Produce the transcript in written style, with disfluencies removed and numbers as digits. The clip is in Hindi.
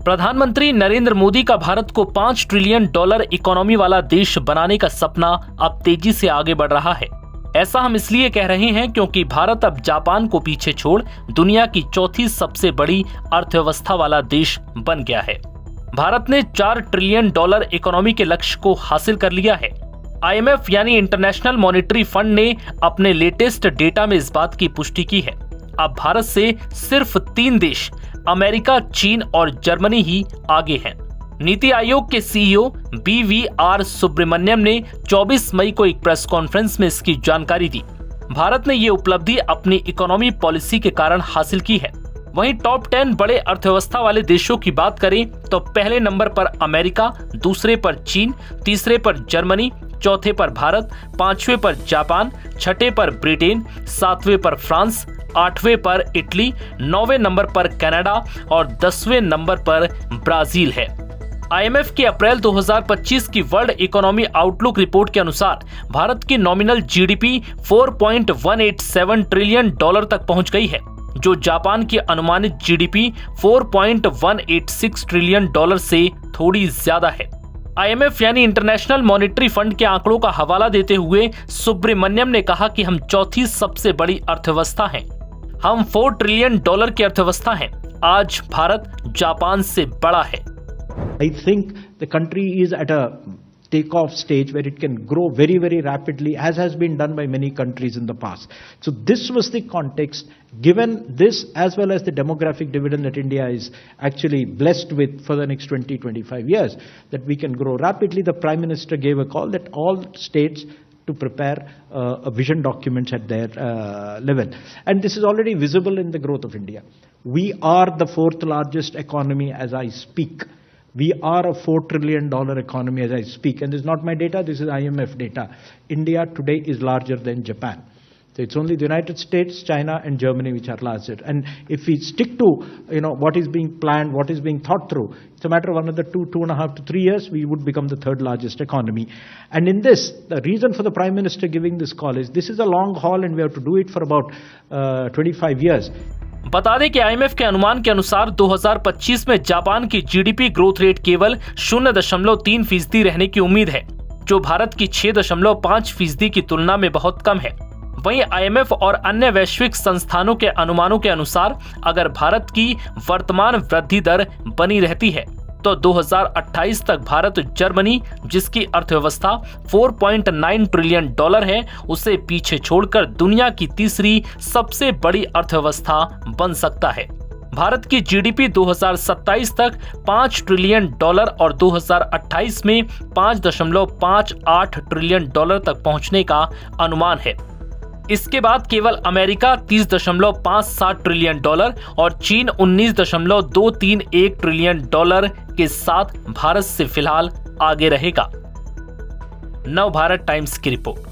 प्रधानमंत्री नरेंद्र मोदी का भारत को $5 ट्रिलियन इकोनॉमी वाला देश बनाने का सपना अब तेजी से आगे बढ़ रहा है। ऐसा हम इसलिए कह रहे हैं क्योंकि भारत अब जापान को पीछे छोड़ दुनिया की चौथी सबसे बड़ी अर्थव्यवस्था वाला देश बन गया है। भारत ने $4 ट्रिलियन इकोनॉमी के लक्ष्य को हासिल कर लिया है। IMF यानी इंटरनेशनल मॉनेटरी फंड ने अपने लेटेस्ट डेटा में इस बात की पुष्टि की है। अब भारत से सिर्फ 3 देश अमेरिका, चीन और जर्मनी ही आगे हैं। नीति आयोग के CEO BVR सुब्रमण्यम ने 24 मई को एक प्रेस कॉन्फ्रेंस में इसकी जानकारी दी। भारत ने ये उपलब्धि अपनी इकोनॉमी पॉलिसी के कारण हासिल की है। वहीं टॉप 10 बड़े अर्थव्यवस्था वाले देशों की बात करें तो पहले नंबर पर अमेरिका, दूसरे पर चीन, तीसरे पर जर्मनी, चौथे पर भारत, 5वें पर जापान, 6ठे पर ब्रिटेन, 7वें पर फ्रांस, 8वें पर इटली, 9वें नंबर पर कनाडा और 10वें नंबर पर ब्राजील है। IMF की अप्रैल 2025 की वर्ल्ड इकोनॉमी आउटलुक रिपोर्ट के अनुसार भारत की नॉमिनल GDP $4.187 ट्रिलियन तक पहुंच गई है, जो जापान की अनुमानित GDP $4.186 ट्रिलियन से थोड़ी ज्यादा है। IMF यानी इंटरनेशनल मॉनेटरी फंड के आंकड़ों का हवाला देते हुए सुब्रमण्यम ने कहा कि हम चौथी सबसे बड़ी अर्थव्यवस्था हैं। हम $4 ट्रिलियन की अर्थव्यवस्था हैं। आज भारत जापान से बड़ा है। I think the country is at a takeoff stage where it can grow very, very rapidly, as has been done by many countries in the past. So this was the context. Given this, as well as the demographic dividend that India is actually blessed with for the next 20-25 years, that we can grow rapidly, the Prime Minister gave a call that all states to prepare a vision document at their level. And this is already visible in the growth of India. We are the 4th largest economy as I speak. We are a $4 trillion economy as I speak. And this is not my data, this is IMF data. India today is larger than Japan. So it's only the United States, China and Germany which are larger. And if we stick to what is being planned, what is being thought through, it's a matter of another 2.5 to 3 years, we would become the 3rd largest economy. And in this, the reason for the Prime Minister giving this call is this is a long haul and we have to do it for about 25 years. बता दें कि IMF के अनुमान के अनुसार 2025 में जापान की GDP ग्रोथ रेट केवल 0.3% रहने की उम्मीद है, जो भारत की 6.5% की तुलना में बहुत कम है। वहीं IMF और अन्य वैश्विक संस्थानों के अनुमानों के अनुसार अगर भारत की वर्तमान वृद्धि दर बनी रहती है तो 2028 तक भारत जर्मनी, जिसकी अर्थव्यवस्था $4.9 ट्रिलियन है, उसे पीछे छोड़कर दुनिया की तीसरी सबसे बड़ी अर्थव्यवस्था बन सकता है। भारत की GDP 2027 तक $5 ट्रिलियन और 2028 में $5.58 ट्रिलियन तक पहुंचने का अनुमान है। इसके बाद केवल अमेरिका 30.57 ट्रिलियन और चीन 19.231 ट्रिलियन के साथ भारत से फिलहाल आगे रहेगा। नव भारत टाइम्स की रिपोर्ट।